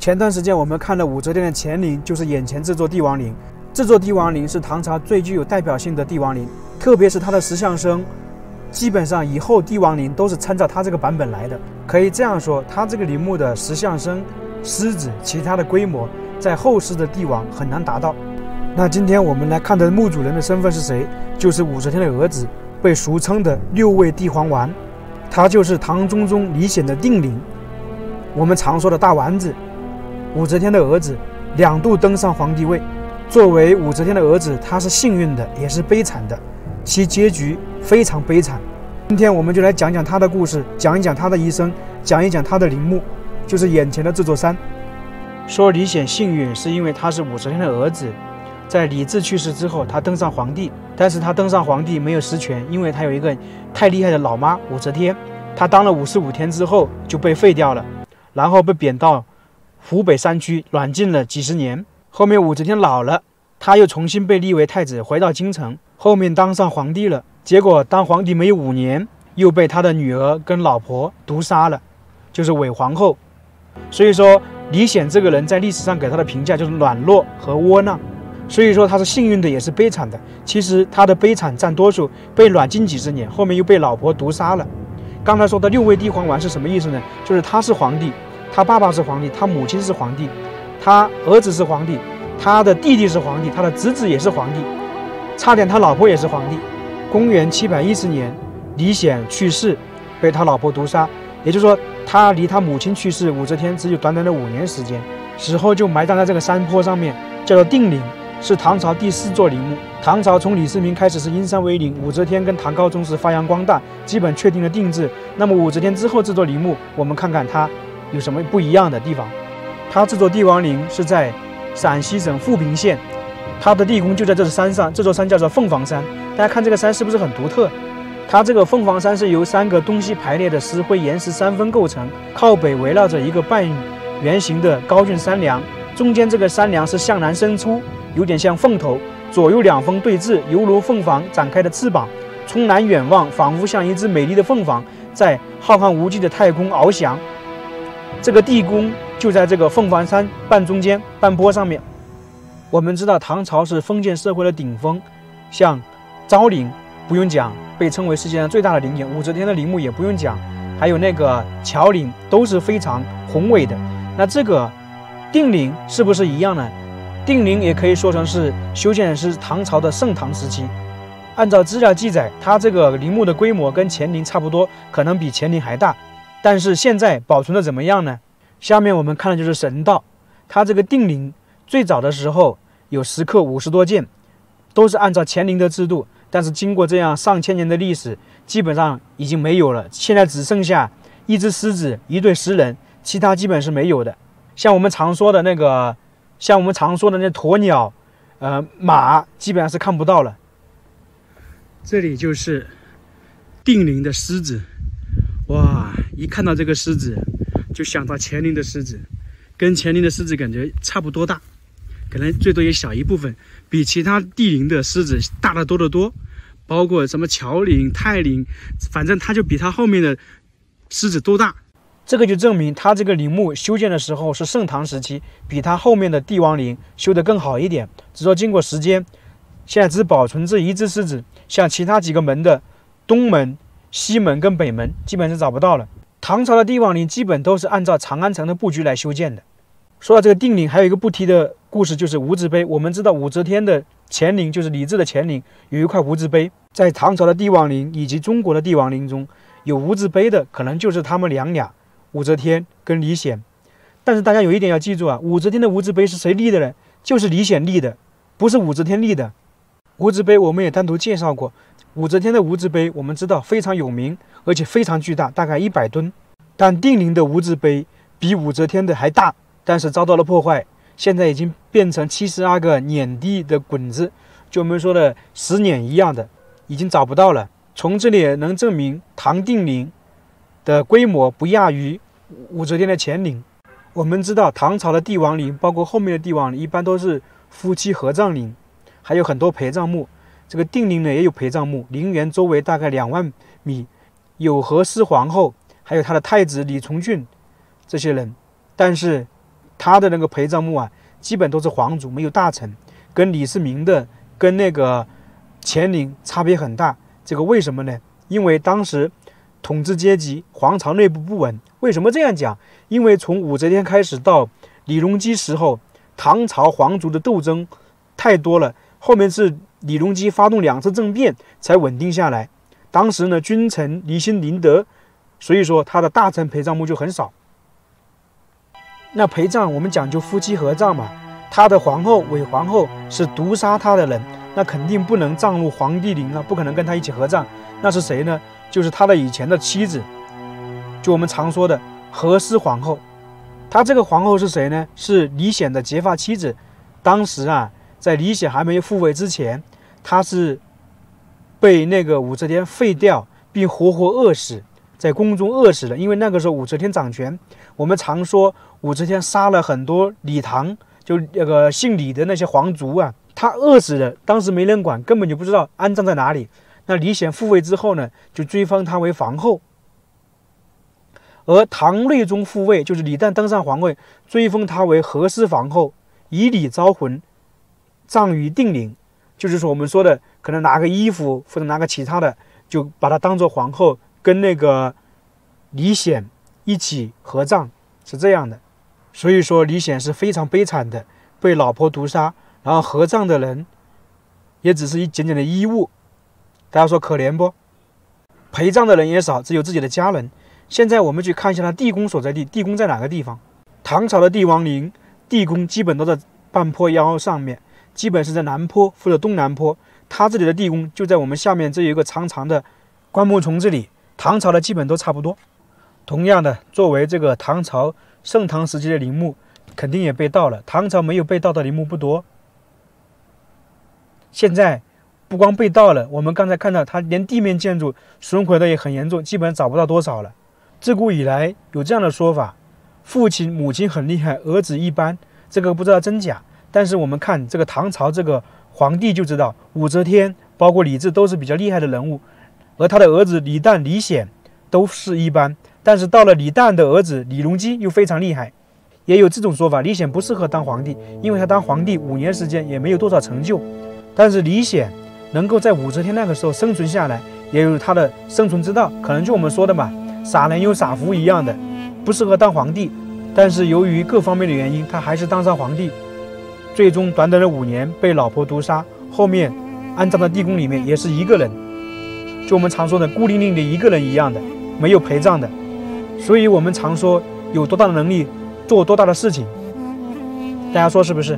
前段时间我们看了武则天的乾陵，就是眼前这座帝王陵。这座帝王陵是唐朝最具有代表性的帝王陵，特别是它的石像生，基本上以后帝王陵都是参照它这个版本来的。可以这样说，它这个陵墓的石像生、狮子、其他的规模，在后世的帝王很难达到。那今天我们来看的墓主人的身份是谁？就是武则天的儿子，被俗称的六味地黄丸，他就是唐中宗李显的定陵，我们常说的大丸子。武则天的儿子2度登上皇帝位。作为武则天的儿子，他是幸运的，也是悲惨的，其结局非常悲惨。今天我们就来讲讲他的故事，讲一讲他的一生，讲一讲他的陵墓，就是眼前的这座山。说李显幸运，是因为他是武则天的儿子，在李治去世之后，他登上皇帝，但是他登上皇帝没有实权，因为他有一个太厉害的老妈武则天，他当了55天之后就被废掉了，然后被贬到湖北山区软禁了几十年。后面武则天老了，他又重新被立为太子，回到京城，后面当上皇帝了。结果当皇帝没有5年，又被他的女儿跟老婆毒杀了，就是韦皇后。所以说李显这个人在历史上给他的评价就是软弱和窝囊，所以说他是幸运的，也是悲惨的。其实他的悲惨占多数，被软禁几十年，后面又被老婆毒杀了。刚才说的六味地黄丸是什么意思呢？就是他是皇帝，他爸爸是皇帝，他母亲是皇帝，他儿子是皇帝，他的弟弟是皇帝，他的侄子也是皇帝，差点他老婆也是皇帝。公元710年，李显去世，被他老婆毒杀，也就是说他离他母亲去世武则天只有短短的5年时间，死后就埋葬在这个山坡上面，叫做定陵，是唐朝第4座陵墓。唐朝从李世民开始是因山为陵，武则天跟唐高宗是发扬光大，基本确定了定制。那么武则天之后这座陵墓，我们看看它有什么不一样的地方。它这座帝王陵是在陕西省富平县，它的地宫就在这山上，这座山叫做凤凰山。大家看这个山是不是很独特？它这个凤凰山是由3个东西排列的石灰岩石3分构成，靠北围绕着一个半圆形的高峻山梁，中间这个山梁是向南伸出，有点像凤头，左右2峰对峙，犹如凤凰展开的翅膀，从南远望，仿佛像一只美丽的凤凰在浩瀚无际的太空翱翔。这个地宫就在这个凤凰山半中间半坡上面。我们知道唐朝是封建社会的顶峰，像昭陵不用讲，被称为世界上最大的陵园，武则天的陵墓也不用讲，还有那个乔陵都是非常宏伟的。那这个定陵是不是一样呢？定陵也可以说成是修建的是唐朝的盛唐时期。按照资料记载，它这个陵墓的规模跟乾陵差不多，可能比乾陵还大。但是现在保存的怎么样呢？下面我们看的就是神道。它这个定陵最早的时候有石刻50多件，都是按照乾陵的制度，但是经过这样上千年的历史，基本上已经没有了。现在只剩下一只狮子、一对石人，其他基本是没有的。像我们常说的那鸵鸟、马，基本上是看不到了。这里就是定陵的狮子，哇！一看到这个狮子，就想到乾陵的狮子，跟乾陵的狮子感觉差不多大，可能最多也小一部分，比其他帝陵的狮子大得多得多。包括什么乔陵、泰陵，反正它就比它后面的狮子都大。这个就证明它这个陵墓修建的时候是盛唐时期，比它后面的帝王陵修得更好一点。只说经过时间，现在只保存这一只狮子，像其他几个门的东门、西门跟北门基本是找不到了。唐朝的帝王陵基本都是按照长安城的布局来修建的。说到这个定陵，还有一个不提的故事，就是无字碑。我们知道武则天的乾陵，就是李治的乾陵，有一块无字碑。在唐朝的帝王陵以及中国的帝王陵中，有无字碑的可能就是他们俩，武则天跟李显。但是大家有一点要记住啊，武则天的无字碑是谁立的呢？就是李显立的，不是武则天立的。无字碑我们也单独介绍过，武则天的无字碑我们知道非常有名，而且非常巨大，大概100吨。但定陵的无字碑比武则天的还大，但是遭到了破坏，现在已经变成72个碾地的滚子，就我们说的石碾一样的，已经找不到了。从这里也能证明唐定陵的规模不亚于武则天的乾陵。我们知道唐朝的帝王陵，包括后面的帝王陵，一般都是夫妻合葬陵，还有很多陪葬墓。这个定陵呢也有陪葬墓，陵园周围大概2万米，有和氏皇后，还有她的太子李从俊这些人。但是他的那个陪葬墓啊，基本都是皇族，没有大臣，跟李世民的跟那个乾陵差别很大。这个为什么呢？因为当时统治阶级皇朝内部不稳。为什么这样讲？因为从武则天开始到李隆基时候，唐朝皇族的斗争太多了，后面是李隆基发动2次政变才稳定下来。当时呢，君臣离心离德，所以说他的大臣陪葬墓就很少。那陪葬我们讲究夫妻合葬嘛，他的皇后韦皇后是毒杀他的人，那肯定不能葬入皇帝陵啊，不可能跟他一起合葬。那是谁呢？就是他的以前的妻子，就我们常说的和氏皇后。他这个皇后是谁呢？是李显的结发妻子。当时啊，在李显还没有复位之前，他是被那个武则天废掉，并活活饿死，在宫中饿死了。因为那个时候武则天掌权，我们常说武则天杀了很多李唐，就那个姓李的那些皇族啊，他饿死了，当时没人管，根本就不知道安葬在哪里。那李显复位之后呢，就追封他为皇后。而唐睿宗复位，就是李旦登上皇位，追封他为和氏皇后，以礼招魂，葬于定陵。就是说我们说的，可能拿个衣服或者拿个其他的，就把她当做皇后，跟那个李显一起合葬，是这样的。所以说李显是非常悲惨的，被老婆毒杀，然后合葬的人也只是一简简的衣物，大家说可怜不？陪葬的人也少，只有自己的家人。现在我们去看一下他地宫所在地，地宫在哪个地方？唐朝的帝王陵地宫基本都在半坡腰上面，基本是在南坡或者东南坡。他这里的地宫就在我们下面这有一个长长的灌木丛这里。唐朝的基本都差不多。同样的，作为这个唐朝盛唐时期的陵墓，肯定也被盗了。唐朝没有被盗的陵墓不多。现在不光被盗了，我们刚才看到它连地面建筑损毁的也很严重，基本找不到多少了。自古以来有这样的说法，父亲母亲很厉害，儿子一般，这个不知道真假。但是我们看这个唐朝这个皇帝就知道，武则天包括李治都是比较厉害的人物，而他的儿子李旦、李显都是一般。但是到了李旦的儿子李隆基又非常厉害。也有这种说法，李显不适合当皇帝，因为他当皇帝5年时间也没有多少成就。但是李显能够在武则天那个时候生存下来，也有他的生存之道，可能就我们说的嘛，傻人有傻福一样的，不适合当皇帝。但是由于各方面的原因，他还是当上皇帝。最终短短的5年被老婆毒杀，后面安葬在地宫里面也是一个人，就我们常说的孤零零的一个人一样的，没有陪葬的。所以我们常说有多大的能力做多大的事情，大家说是不是？